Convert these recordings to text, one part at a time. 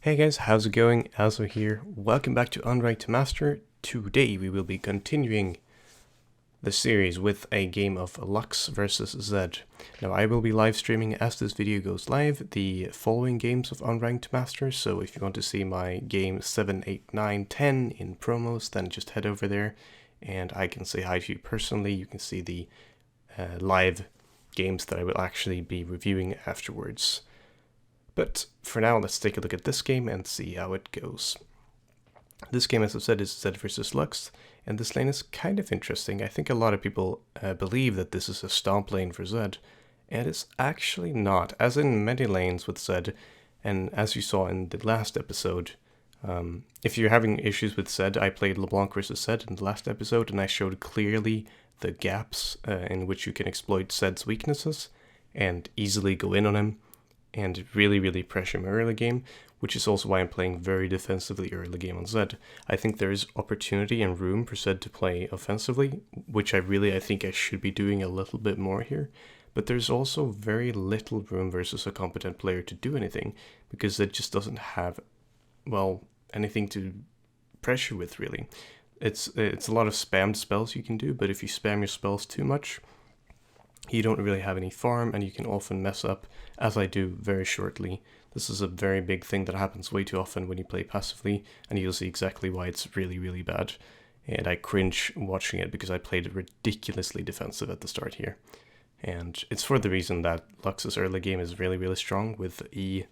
Hey guys, how's it going? Azoh here. Welcome back to Unranked Master. Today we will be continuing the series with a game of Lux versus ZED. Now I will be live streaming as this video goes live the following games of Unranked Master, so if you want to see my game 7, 8, 9, 10 in promos, then just head over there and I can say hi to you personally. You can see the live games that I will actually be reviewing afterwards. But for now, let's take a look at this game and see how it goes. This game, as I've said, is ZED versus Lux, and this lane is kind of interesting. I think a lot of people believe that this is a stomp lane for ZED, and it's actually not, as in many lanes with ZED, and as you saw in the last episode. If you're having issues with ZED, I played LeBlanc versus ZED in the last episode, and I showed clearly the gaps in which you can exploit ZED's weaknesses and easily go in on him and really pressure him early game, which is also why I'm playing very defensively early game on ZED. I think there is opportunity and room for ZED to play offensively, which I think I should be doing a little bit more here, but there's also very little room versus a competent player to do anything, because ZED just doesn't have, well, anything to pressure with really. It's a lot of spammed spells you can do, but if you spam your spells too much, you don't really have any farm, and you can often mess up, as I do very shortly. This is a very big thing that happens way too often when you play passively, and you'll see exactly why it's really bad. And I cringe watching it because I played ridiculously defensive at the start here. And it's for the reason that Lux's early game is really strong with E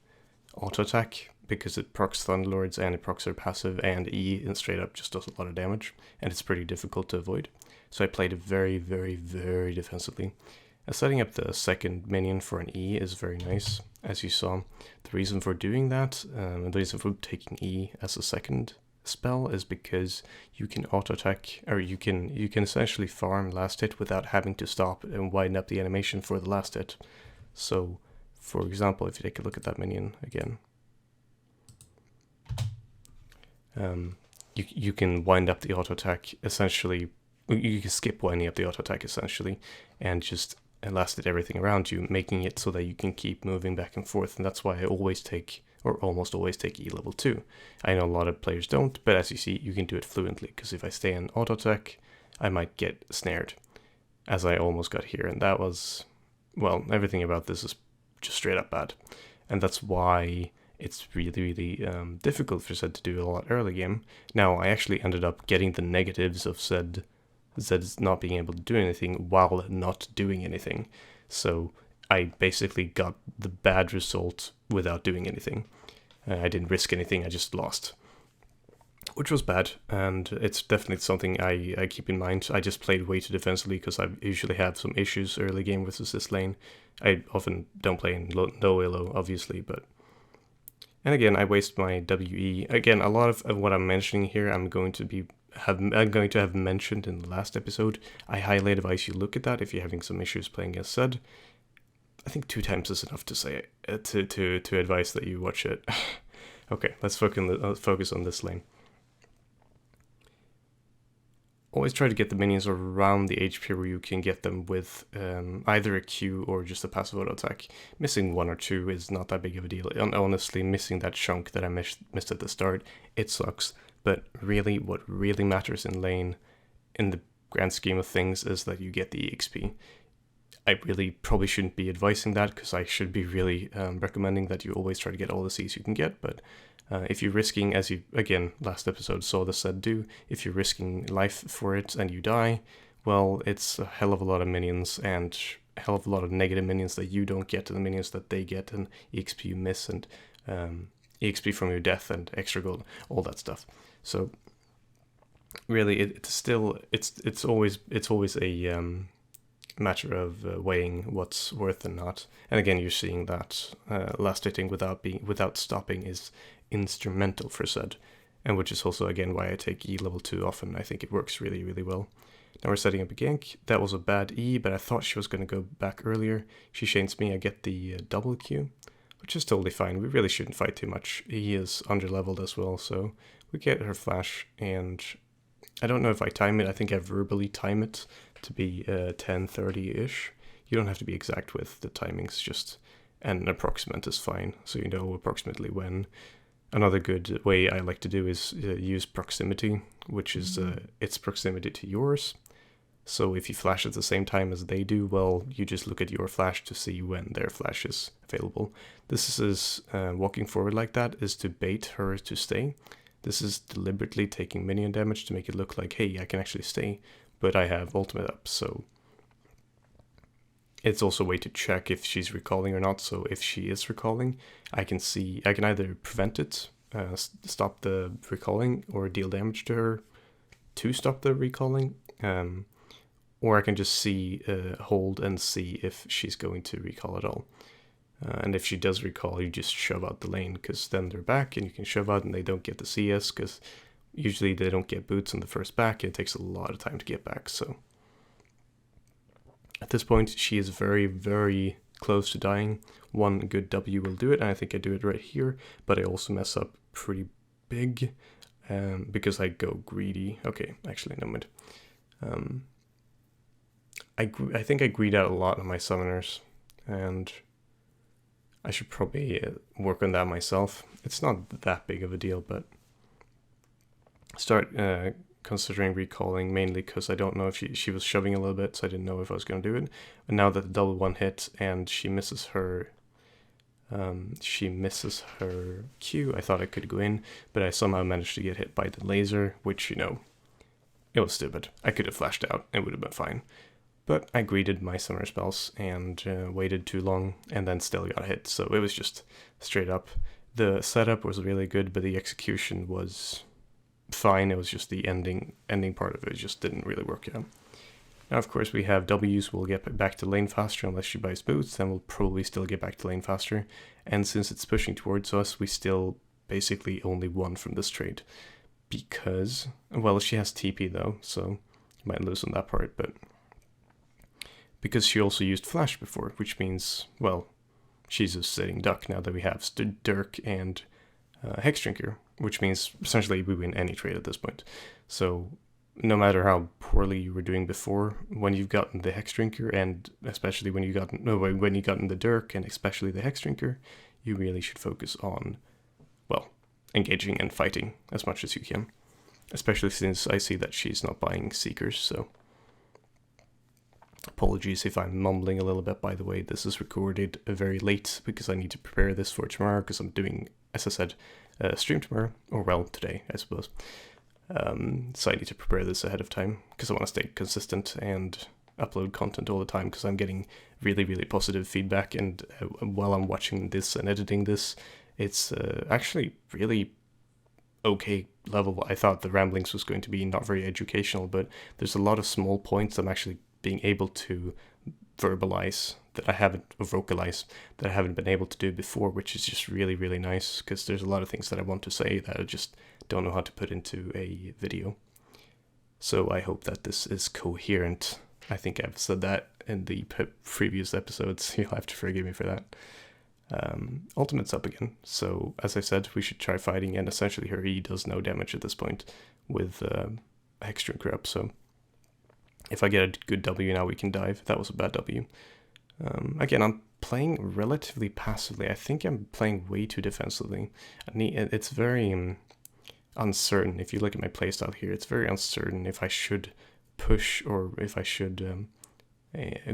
auto attack, because it procs Thunderlords and it procs their passive, and E and straight up just does a lot of damage, and it's pretty difficult to avoid. So I played it very defensively. Setting up the second minion for an E is very nice, as you saw. The reason for doing that, the reason for taking E as a second spell, is because you can auto-attack, or you can essentially farm last hit without having to stop and widen up the animation for the last hit. So, for example, if you take a look at that minion again, you can wind up the auto-attack essentially. You can skip winding up the auto-attack essentially, and just last hit everything around you, making it so that you can keep moving back and forth. And that's why I always take, or almost always take, E level 2. I know a lot of players don't, but as you see, you can do it fluently, because if I stay in auto attack, I might get snared, as I almost got here. And that was, well, everything about this is just straight up bad. And that's why it's really difficult for ZED to do a lot early game. Now, I actually ended up getting the negatives of ZED's not being able to do anything while not doing anything. So I basically got the bad result without doing anything. I didn't risk anything, I just lost. Which was bad, and it's definitely something I keep in mind. I just played way too defensively because I usually have some issues early game versus this lane. I often don't play in no elo, obviously, but... And again, I waste my WE. Again, a lot of what I'm mentioning here, I'm going to have mentioned in the last episode. I highly advise you look at that if you're having some issues playing as ZED. I think 2 times is enough to say to advise that you watch it. Okay, let's focus on this lane. Always try to get the minions around the HP where you can get them with either a Q or just a passive auto attack. Missing 1 or 2 is not that big of a deal. And honestly, missing that chunk that I missed at the start, it sucks. But really, what really matters in lane, in the grand scheme of things, is that you get the EXP. I really probably shouldn't be advising that, because I should be really recommending that you always try to get all the Cs you can get, but if you're risking, as you, again, last episode saw the ZED do, if you're risking life for it and you die, well, it's a hell of a lot of minions, and a hell of a lot of negative minions that you don't get, and the minions that they get, and EXP you miss, and EXP from your death, and extra gold, all that stuff. So really, it's always a matter of weighing what's worth and not. And again, you're seeing that last hitting without stopping is instrumental for ZED, and which is also again why I take E level 2 often. I think it works really well. Now we're setting up a gank. That was a bad E, but I thought she was going to go back earlier. She chains me, I get the double Q, which is totally fine. We really shouldn't fight too much. E is under-leveled as well, so we get her flash, and I don't know if I time it. I think I verbally time it to be 10:30-ish. You don't have to be exact with the timings, just an approximate is fine, so you know approximately when. Another good way I like to do is use proximity, which is its proximity to yours. So if you flash at the same time as they do, well, you just look at your flash to see when their flash is available. This is walking forward like that is to bait her to stay. This is deliberately taking minion damage to make it look like, hey, I can actually stay, but I have ultimate up, so it's also a way to check if she's recalling or not. So if she is recalling, I can either prevent it, stop the recalling, or deal damage to her to stop the recalling. Or I can just see, hold and see if she's going to recall at all. And if she does recall, you just shove out the lane, because then they're back and you can shove out and they don't get the CS, because usually they don't get boots on the first back. It takes a lot of time to get back. So at this point, she is very, very close to dying. One good W will do it, and I think I do it right here, but I also mess up pretty big because I go greedy. Okay, actually, no mind. I think I greed out a lot on my summoners, and I should probably work on that myself. It's not that big of a deal, but start considering recalling, mainly because I don't know if she was shoving a little bit, so I didn't know if I was going to do it. And now that the double one hit and she misses her Q, I thought I could go in, but I somehow managed to get hit by the laser, which, you know, it was stupid. I could have flashed out, it would have been fine. But I greeted my summoner spells and waited too long and then still got hit. So it was just straight up. The setup was really good, but the execution was fine. It was just the ending part of it just didn't really work out. Now, of course, we have W's. We'll get back to lane faster unless she buys boots. Then we'll probably still get back to lane faster. And since it's pushing towards us, we still basically only won from this trade. Because, well, she has TP though, so you might lose on that part, but because she also used flash before, which means, well, she's a sitting duck now that we have Dirk and Hexdrinker, which means essentially we win any trade at this point. So no matter how poorly you were doing before, when you've gotten the Hexdrinker, and especially when you gotten the Dirk and especially the Hexdrinker, you really should focus on, well, engaging and fighting as much as you can. Especially since I see that she's not buying Seekers, so apologies if I'm mumbling a little bit, by the way. This is recorded very late because I need to prepare this for tomorrow, because I'm doing, as I said, stream tomorrow, or well, today, I suppose. So I need to prepare this ahead of time because I want to stay consistent and upload content all the time, because I'm getting really, really positive feedback, and while I'm watching this and editing this, it's actually really okay level. I thought the ramblings was going to be not very educational, but there's a lot of small points I'm actually being able to verbalize that I haven't, or vocalize, that I haven't been able to do before, which is just really, really nice, because there's a lot of things that I want to say that I just don't know how to put into a video. So I hope that this is coherent. I think I've said that in the previous episodes. You'll have to forgive me for that. Ultimate's up again, so as I said, we should try fighting, and essentially her E does no damage at this point with Hexdrinker up, so if I get a good W now, we can dive. That was a bad W. Again, I'm playing relatively passively. I think I'm playing way too defensively. It's very uncertain. If you look at my playstyle here, it's very uncertain if I should push or if I should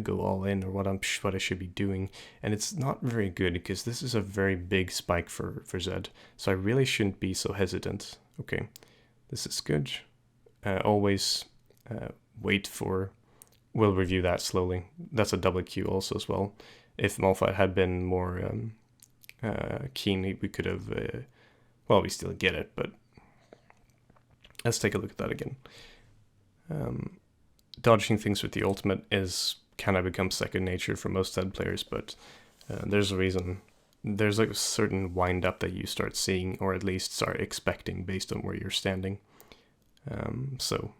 go all in, or what I should be doing. And it's not very good because this is a very big spike for Zed. So I really shouldn't be so hesitant. Okay, this is good. Always wait for, we'll review that slowly. That's a double Q also as well. If Malphite had been more keen, we could have, well, we still get it, but let's take a look at that again. Dodging things with the ultimate is kind of become second nature for most ZED players, but there's a reason. There's like a certain wind up that you start seeing, or at least start expecting based on where you're standing. So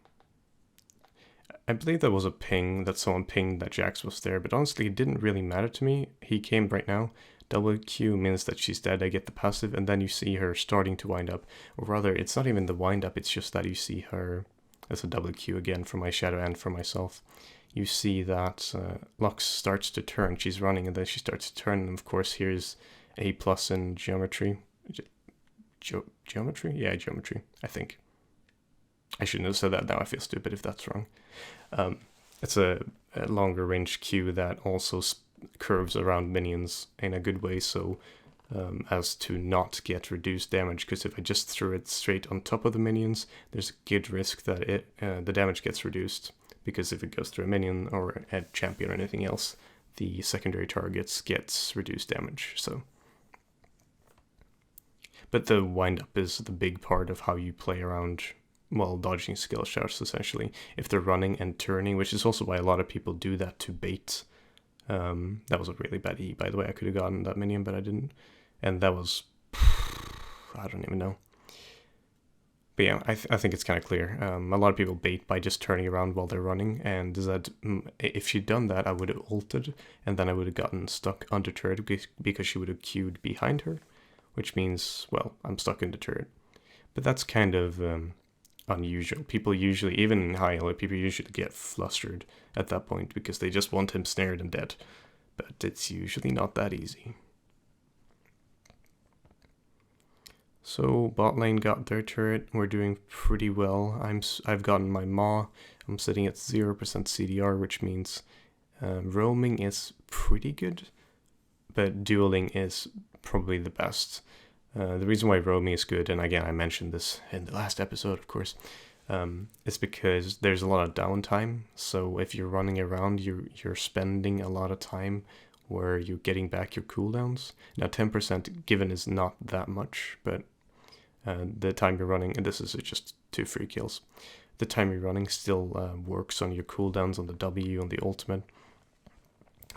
I believe there was a ping that someone pinged that Jax was there, but honestly it didn't really matter to me. He came right now. Double Q means that she's dead. I get the passive, and then you see her starting to wind up. Or rather, it's not even the wind up, it's just that you see her. That's a double Q again for my shadow and for myself. You see that Lux starts to turn. She's running, and then she starts to turn. And of course, here's A+ in geometry. geometry? Yeah, geometry, I think. I shouldn't have said that now, I feel stupid if that's wrong. It's a longer range Q that also curves around minions in a good way, so as to not get reduced damage, because if I just threw it straight on top of the minions, there's a good risk that the damage gets reduced, because if it goes through a minion or a champion or anything else, the secondary targets gets reduced damage. So, but the wind-up is the big part of how you play around while dodging skill shots, essentially. If they're running and turning, which is also why a lot of people do that to bait. That was a really bad E, by the way. I could have gotten that minion, but I didn't. And that was, I don't even know. But yeah, I think it's kind of clear. A lot of people bait by just turning around while they're running, and that if she'd done that, I would have ulted, and then I would have gotten stuck under turret because she would have queued behind her, which means, well, I'm stuck in the turret. But that's kind of unusual. People usually, even in high elo, people usually get flustered at that point because they just want him snared and dead. But it's usually not that easy. So bot lane got their turret. We're doing pretty well. I've gotten my Maw. I'm sitting at 0% CDR, which means roaming is pretty good, but dueling is probably the best. The reason why roaming is good, and again I mentioned this in the last episode, of course, is because there's a lot of downtime. So if you're running around, you're spending a lot of time where you're getting back your cooldowns. Now 10% given is not that much, but the time you're running, and this is just 2 free kills, the time you're running still works on your cooldowns, on the W, on the ultimate.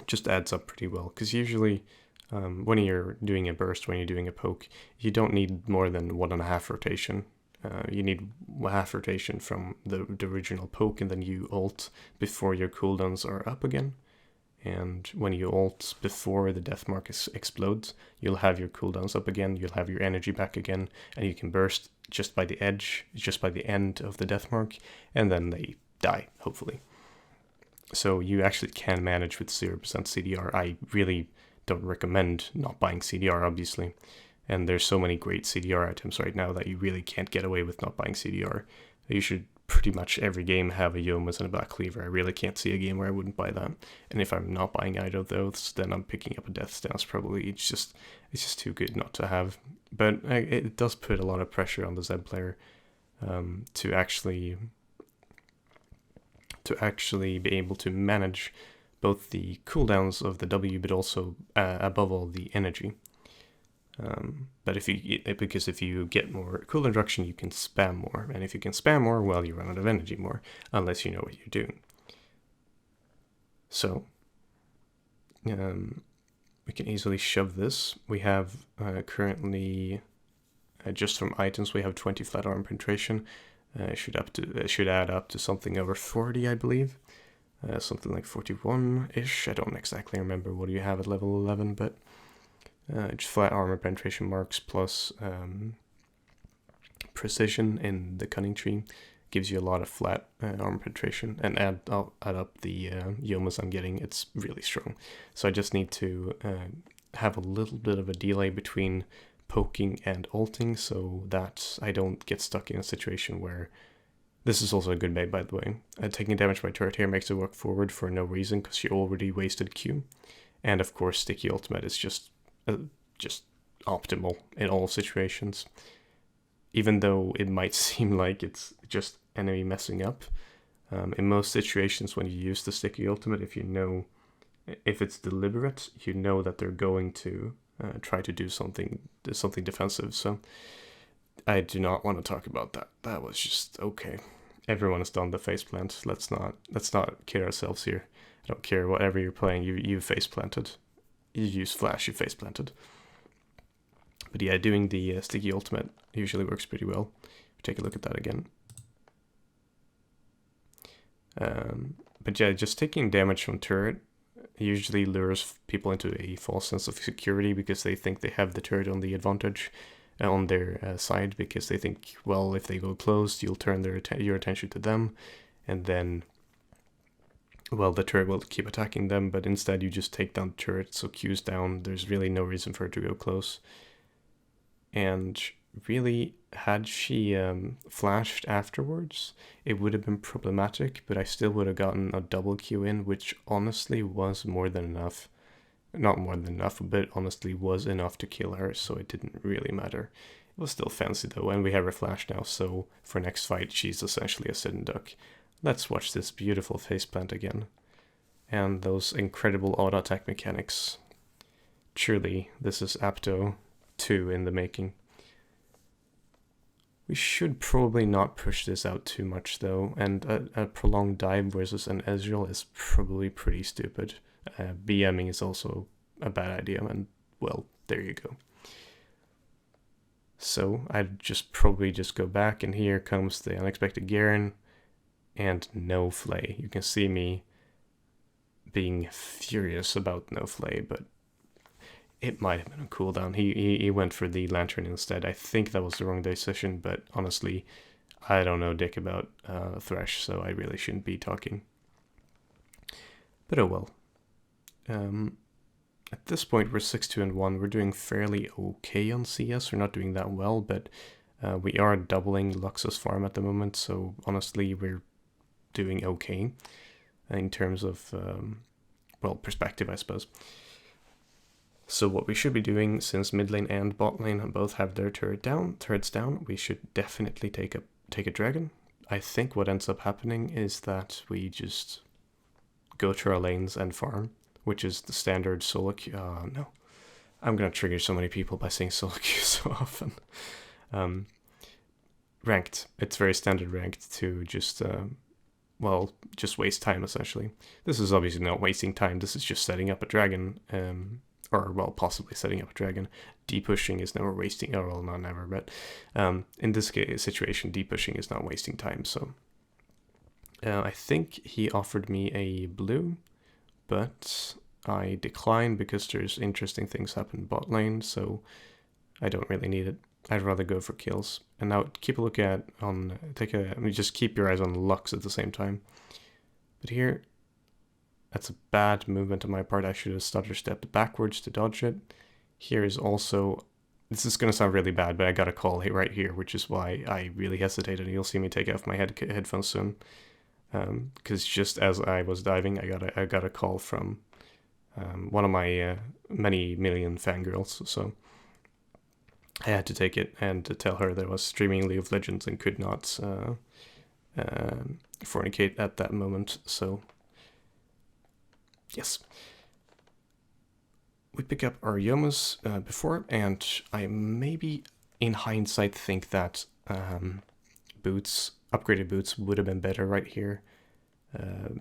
It just adds up pretty well, because usually when you're doing a burst, when you're doing a poke, you don't need more than 1.5 rotation. You need half rotation from the original poke, and then you ult before your cooldowns are up again. And when you ult before the death mark explodes, you'll have your cooldowns up again, you'll have your energy back again, and you can burst just by the edge, just by the end of the death mark, and then they die, hopefully. So you actually can manage with 0% CDR. I really don't recommend not buying CDR, obviously. And there's so many great CDR items right now that you really can't get away with not buying CDR. You should pretty much every game have a Yomas and a Black Cleaver. I really can't see a game where I wouldn't buy that. And if I'm not buying either of those, then I'm picking up a Death Stance probably. It's just too good not to have. But it does put a lot of pressure on the Zed player to actually be able to manage both the cooldowns of the W, but also above all the energy. But because if you get more cooldown reduction, you can spam more, and if you can spam more, well, you run out of energy more, unless you know what you're doing. So we can easily shove this. We have currently just from items we have 20 flat armor penetration. Should add up to something over 40, I believe. Something like 41-ish. I don't exactly remember what you have at level 11, but just flat armor penetration marks plus precision in the cunning tree gives you a lot of flat armor penetration, and add up the Yomas I'm getting, it's really strong. So I just need to have a little bit of a delay between poking and ulting so that I don't get stuck in a situation where, this is also a good bait by the way, taking damage by turret here makes it work forward for no reason because she already wasted Q, and of course sticky ultimate is just optimal in all situations. Even though it might seem like it's just enemy messing up, in most situations when you use the sticky ultimate, if it's deliberate, you know that they're going to try to do something defensive. So I do not want to talk about that. That was just okay. Everyone has done the faceplant. Let's not kid ourselves here. I don't care whatever you're playing. You face planted. You use flash. You face planted. But yeah, doing the sticky ultimate usually works pretty well. Take a look at that again. But yeah, just taking damage from turret usually lures people into a false sense of security because they think they have the turret on the advantage on their side, because they think, well, if they go close, you'll turn your attention to them, and then, well, the turret will keep attacking them, but instead you just take down the turret, so Q's down, there's really no reason for it to go close. And really, had she flashed afterwards, it would have been problematic, but I still would have gotten a double Q in, which honestly was more than enough. Not more than enough, but honestly was enough to kill her, so it didn't really matter. It was still fancy though, and we have her flash now, so for next fight she's essentially a sit and duck. Let's watch this beautiful faceplant again. And those incredible auto attack mechanics. Truly, this is Apto 2 in the making. We should probably not push this out too much though, and a prolonged dive versus an Ezreal is probably pretty stupid. BMing is also a bad idea, and well, there you go. So I'd just probably just go back, and here comes the unexpected Garen, and no Flay. You can see me being furious about no Flay, but it might have been a cooldown. He went for the Lantern instead. I think that was the wrong decision, but honestly, I don't know dick about Thresh, so I really shouldn't be talking. But oh well. At this point, we're 6-2-1. We're doing fairly okay on CS. We're not doing that well, but we are doubling Lux's farm at the moment, so honestly, we're doing okay in terms of, well, perspective, I suppose. So what we should be doing, since mid lane and bot lane both have their turrets down, we should definitely take a dragon. I think what ends up happening is that we just go to our lanes and farm, which is the standard solo queue. No. I'm gonna trigger so many people by saying solo queue so often. Ranked. It's very standard ranked to just, well, just waste time, essentially. This is obviously not wasting time, this is just setting up a dragon, or, well, possibly setting up a dragon. Depushing is never wasting, or well, not never, but in this situation, depushing is not wasting time, so... I think he offered me a blue, but I declined because there's interesting things happen bot lane, so I don't really need it. I'd rather go for kills. And now keep a look at just keep your eyes on Lux at the same time. But here, that's a bad movement on my part. I should have stutter stepped backwards to dodge it. Here is also, this is going to sound really bad, but I got a call right here, which is why I really hesitated. You'll see me take off my headphones soon. Because just as I was diving, I got a call from one of my many million fangirls, so I had to take it and to tell her that I was streaming League of Legends and could not fornicate at that moment. So yes, we pick up our Yomas before, and I maybe in hindsight think that upgraded boots would have been better right here.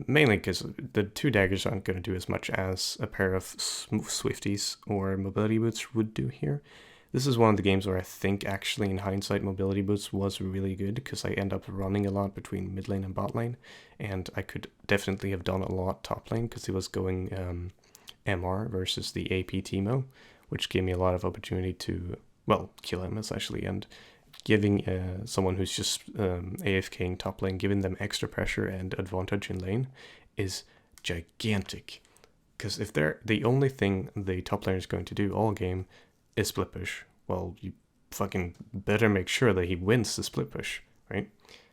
Mainly because the two daggers aren't going to do as much as a pair of Swifties or mobility boots would do here. This is one of the games where I think actually in hindsight mobility boots was really good, because I end up running a lot between mid lane and bot lane, and I could definitely have done a lot top lane because he was going MR versus the AP Teemo, which gave me a lot of opportunity to, well, kill him essentially, and giving someone who's just AFKing top lane, giving them extra pressure and advantage in lane is gigantic. Because if they're the only thing the top laner is going to do all game is split push, well, you fucking better make sure that he wins the split push, right?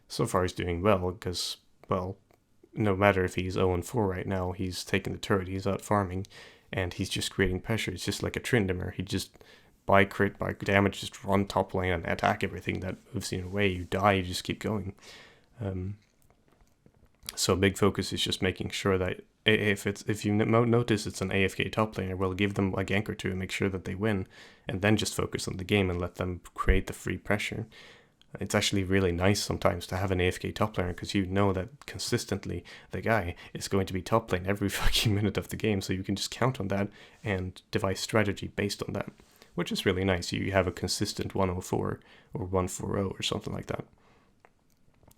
So far he's doing well, because, well, no matter if he's 0-4 right now, he's taking the turret, he's out farming, and he's just creating pressure. It's just like a Tryndamere. He just, by crit, by damage, just run top lane and attack everything that moves in your way. You die, you just keep going. So a big focus is just making sure that if you notice it's an AFK top laner, well, give them a gank or two and make sure that they win, and then just focus on the game and let them create the free pressure. It's actually really nice sometimes to have an AFK top laner, because you know that consistently the guy is going to be top lane every fucking minute of the game, so you can just count on that and devise strategy based on that, which is really nice. You have a consistent 104 or 140 or something like that.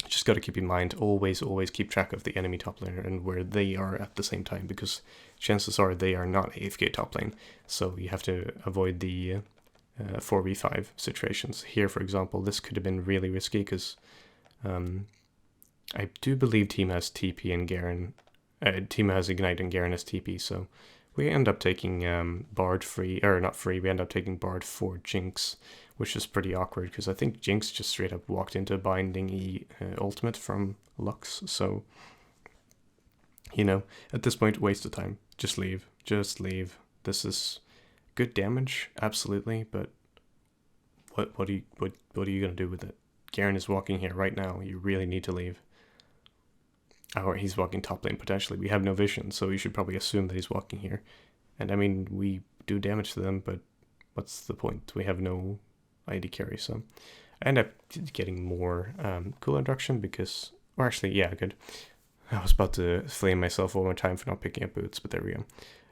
Just got to keep in mind, always keep track of the enemy top laner and where they are at the same time, because chances are they are not AFK top lane, so you have to avoid the 4v5 situations. Here, for example, this could have been really risky, because I do believe team has TP and Garen, team has Ignite and Garen has TP, so we end up taking Bard free, or not free, we end up taking Bard for Jinx, which is pretty awkward because I think Jinx just straight up walked into binding ultimate from Lux. So, you know, at this point, waste of time. Just leave. Just leave. This is good damage, absolutely, but what are you gonna do with it? Garen is walking here right now. You really need to leave. Or he's walking top lane potentially. We have no vision, so you should probably assume that he's walking here. And I mean, we do damage to them, but what's the point? We have no ID carry, so I end up getting more cool induction because, or actually, yeah, good. I was about to flame myself one more time for not picking up boots, but there we go.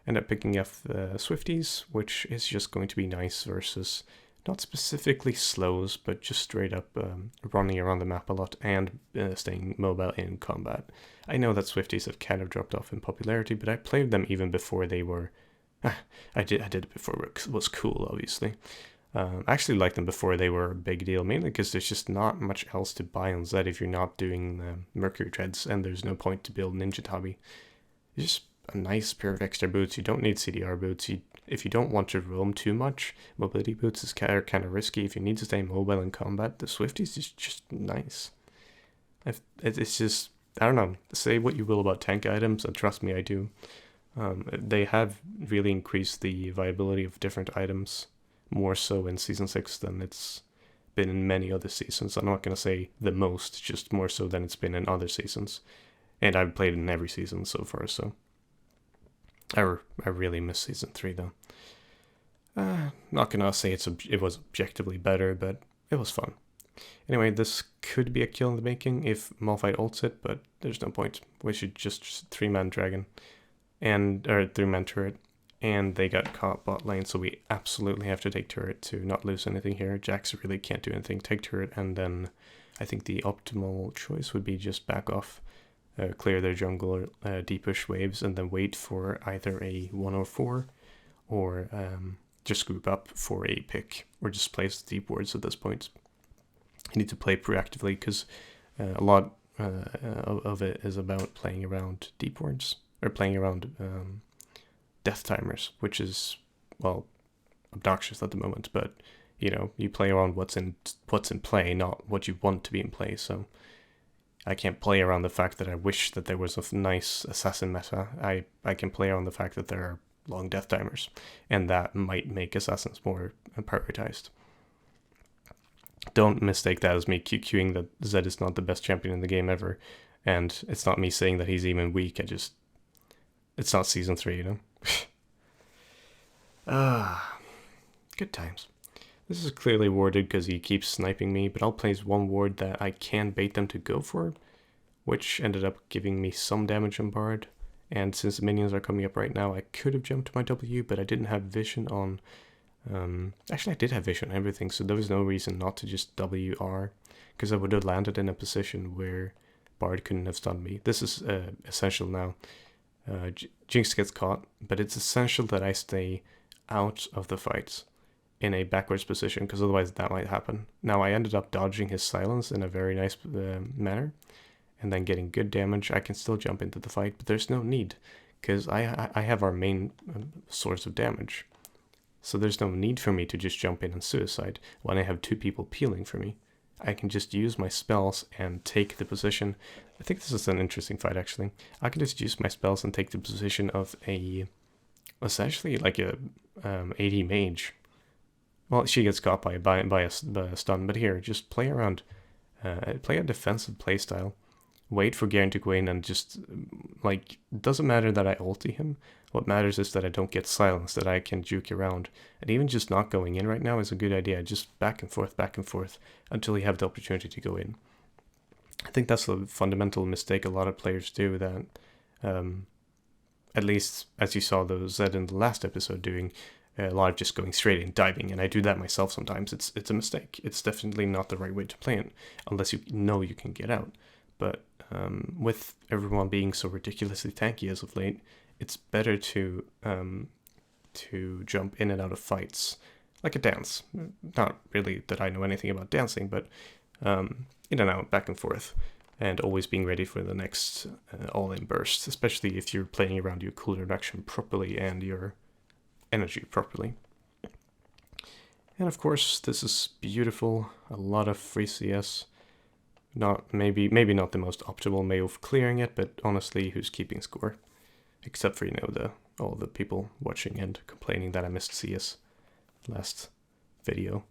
End up picking up Swifties, which is just going to be nice versus not specifically slows, but just straight up running around the map a lot and staying mobile in combat. I know that Swifties have kind of dropped off in popularity, but I played them even before they were... I did it before it was cool, obviously. I actually liked them before they were a big deal, mainly because there's just not much else to buy on Zed if you're not doing Mercury Treads, and there's no point to build Ninja Tabi. It's just a nice pair of extra boots. You don't need CDR boots. If you don't want to roam too much, mobility boots is kind of risky. If you need to stay mobile in combat, the Swifties is just nice. It's just, I don't know, say what you will about tank items, and trust me, I do. They have really increased the viability of different items, more so in Season 6 than it's been in many other seasons. I'm not going to say the most, just more so than it's been in other seasons. And I've played in every season so far, so... I really miss Season 3, though. Not gonna say it was objectively better, but it was fun. Anyway, this could be a kill in the making if Malphite ults it, but there's no point. We should just 3-man dragon, or 3-man turret, and they got caught bot lane, so we absolutely have to take turret to not lose anything here. Jax really can't do anything. Take turret, and then I think the optimal choice would be just back off. Clear their jungle, deep push waves, and then wait for either a 104 or just group up for a pick, or just place deep wards at this point. You need to play proactively because a lot of it is about playing around deep wards, or playing around death timers, which is, well, obnoxious at the moment, but you know, you play around what's in play, not what you want to be in play, so... I can't play around the fact that I wish that there was a nice assassin meta. I can play around the fact that there are long death timers, and that might make assassins more prioritized. Don't mistake that as me QQing that Zed is not the best champion in the game ever, and it's not me saying that he's even weak. It's not Season 3, you know? Good times. This is clearly warded because he keeps sniping me, but I'll place one ward that I can bait them to go for, which ended up giving me some damage on Bard. And since the minions are coming up right now, I could have jumped to my W, but I didn't have vision on... actually, I did have vision on everything, so there was no reason not to just WR, because I would have landed in a position where Bard couldn't have stunned me. This is essential now. Jinx gets caught, but it's essential that I stay out of the fights in a backwards position, because otherwise that might happen. Now, I ended up dodging his silence in a very nice manner, and then getting good damage. I can still jump into the fight, but there's no need, because I have our main source of damage. So there's no need for me to just jump in and suicide when I have two people peeling for me. I can just use my spells and take the position. I think this is an interesting fight, actually. I can just use my spells and take the position of essentially like a AD mage. Well, she gets caught by a stun, but here, just play around. Play a defensive playstyle. Wait for Garen to go in and just, like, it doesn't matter that I ulti him. What matters is that I don't get silenced, that I can juke around. And even just not going in right now is a good idea. Just back and forth, until you have the opportunity to go in. I think that's a fundamental mistake a lot of players do, that, at least as you saw the Zed in the last episode doing, a lot of just going straight in, diving, and I do that myself sometimes. It's a mistake. It's definitely not the right way to play it, unless you know you can get out. But with everyone being so ridiculously tanky as of late, it's better to jump in and out of fights like a dance. Not really that I know anything about dancing, but in and out, back and forth, and always being ready for the next all-in burst, especially if you're playing around your cool reduction properly and your energy properly. And of course, this is beautiful. A lot of free CS. Not maybe not the most optimal way of clearing it, but honestly, who's keeping score? Except for, you know, all the people watching and complaining that I missed CS last video.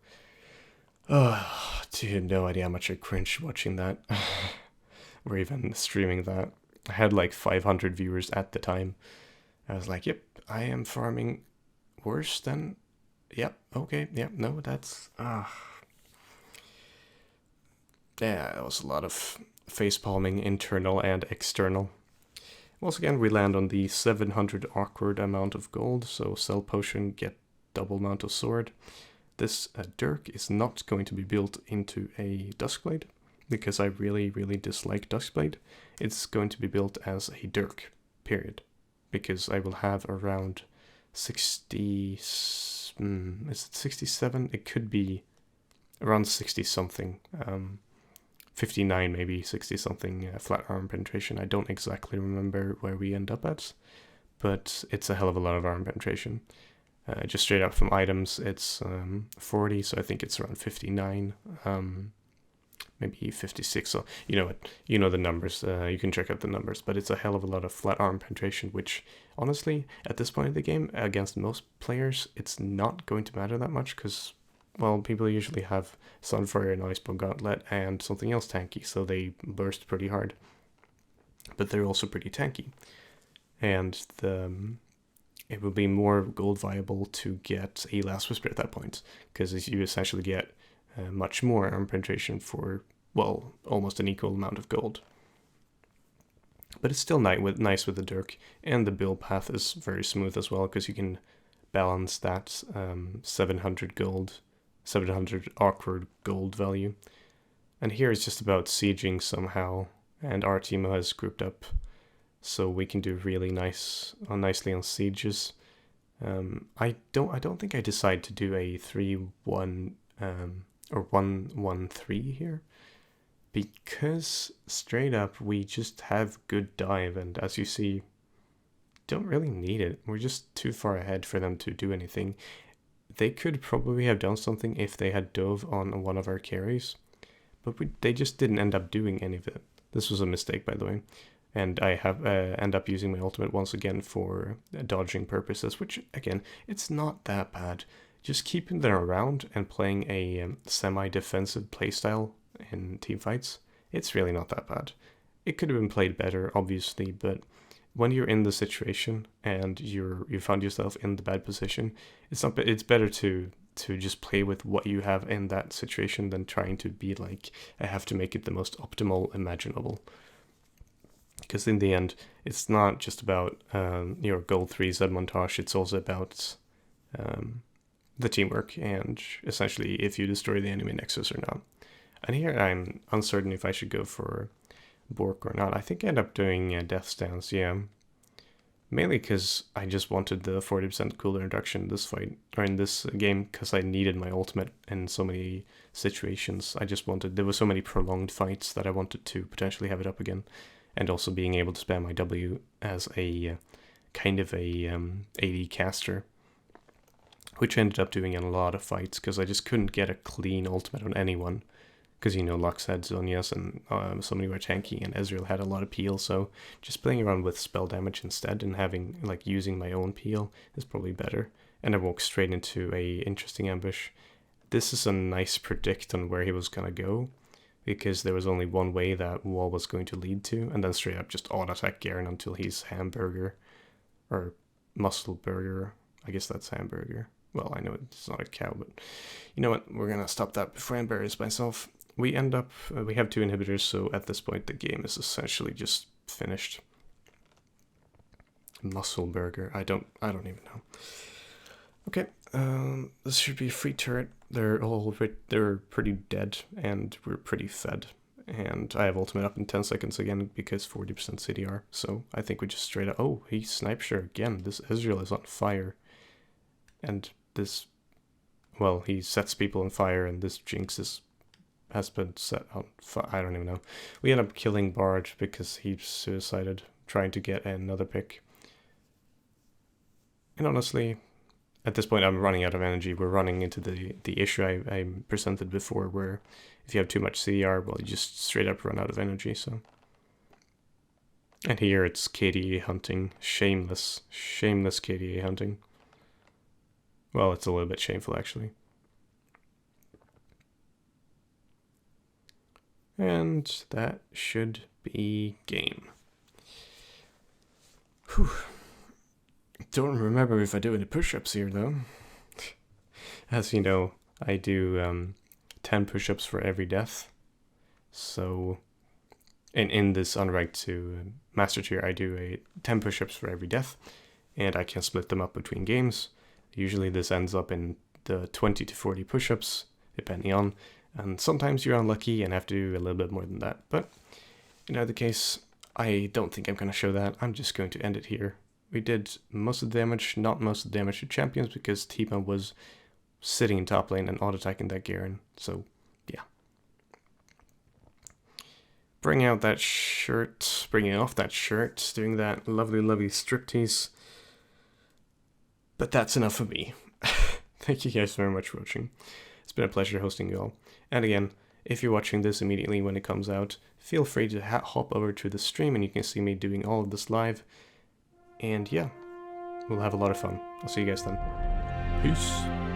Oh, dude, no idea how much I cringed watching that. Or even streaming that. I had like 500 viewers at the time. I was like, yep, I am farming worse than... Yep, okay, yep, no, that's... Yeah, it was a lot of facepalming, internal and external. Once again, we land on the 700 awkward amount of gold, so sell potion, get double amount of sword. This dirk is not going to be built into a Duskblade, because I really, really dislike Duskblade. It's going to be built as a dirk, period. Because I will have around 60... is it 67? It could be around 60 something. 59 maybe, 60 something flat arm penetration. I don't exactly remember where we end up at, but it's a hell of a lot of arm penetration. Just straight up from items, it's 40, so I think it's around 59, maybe 56. So you know what, you know the numbers. You can check out the numbers, but it's a hell of a lot of flat arm penetration, which honestly, at this point in the game, against most players, it's not going to matter that much because, well, people usually have Sunfire and Icebow Gauntlet and something else tanky, so they burst pretty hard. But they're also pretty tanky, and it will be more gold viable to get a Last Whisper at that point, because you essentially get much more arm penetration for, well, almost an equal amount of gold. But it's still nice with the Dirk, and the build path is very smooth as well, because you can balance that 700 awkward gold value. And here it's just about sieging somehow, and our team has grouped up so we can do really nicely on sieges. I don't think I decide to do a 3-1 or 1-1-3 here, because straight up we just have good dive, and as you see, don't really need it. We're just too far ahead for them to do anything. They could probably have done something if they had dove on one of our carries, but they just didn't end up doing any of it. This was a mistake, by the way. And I have end up using my ultimate once again for dodging purposes, which, again, it's not that bad. Just keeping them around and playing a semi-defensive playstyle in teamfights, it's really not that bad. It could have been played better, obviously, but when you're in the situation and you found yourself in the bad position, it's better to just play with what you have in that situation than trying to be like, I have to make it the most optimal imaginable. Because in the end, it's not just about your gold 3 ZED montage, it's also about the teamwork and essentially if you destroy the enemy nexus or not. And here I'm uncertain if I should go for Bork or not. I think I end up doing Death Stance, yeah. Mainly because I just wanted the 40% cooler reduction in this fight, or in this game, because I needed my ultimate in so many situations. There were so many prolonged fights that I wanted to potentially have it up again. And also being able to spam my W as a kind of a AD caster, which I ended up doing in a lot of fights because I just couldn't get a clean ultimate on anyone. Because, you know, Lux had Zhonya's and so many were tanky, and Ezreal had a lot of peel, so just playing around with spell damage instead and having, like, using my own peel is probably better. And I walked straight into a interesting ambush. This is a nice predict on where he was gonna go, because there was only one way that wall was going to lead to, and then straight up just auto-attack Garen until he's hamburger, or muscle burger. I guess that's hamburger. Well, I know it's not a cow, but you know what, we're gonna stop that before I embarrass myself. We end up, we have 2 inhibitors, so at this point the game is essentially just finished. Muscle burger, I don't even know. Okay, this should be a free turret. They're pretty dead, and we're pretty fed. And I have ultimate up in 10 seconds again because 40% CDR. So I think we just straight up. Oh, he sniped sure again. This Ezreal is on fire, and this, well, he sets people on fire, and this Jinx has been set on fire. I don't even know. We end up killing Bard because he suicided trying to get another pick. And honestly, At this point, I'm running out of energy. We're running into the issue I presented before, where if you have too much CR, well, you just straight up run out of energy, so... And here it's KDA hunting. Shameless KDA hunting. Well, it's a little bit shameful, actually. And that should be game. Whew. Don't remember if I do any push-ups here, though. As you know, I do 10 push-ups for every death. So, in this Unranked to Master tier, I do 10 push-ups for every death, and I can split them up between games. Usually this ends up in the 20 to 40 push-ups, depending on, and sometimes you're unlucky and have to do a little bit more than that. But in either case, I don't think I'm going to show that. I'm just going to end it here. We did most of the damage, not most of the damage to champions, because Tima was sitting in top lane and auto-attacking that Garen, so yeah. Bringing off that shirt, doing that lovely striptease. But that's enough for me. Thank you guys very much for watching. It's been a pleasure hosting you all. And again, if you're watching this immediately when it comes out, feel free to hop over to the stream and you can see me doing all of this live. And yeah, we'll have a lot of fun. I'll see you guys then. Peace.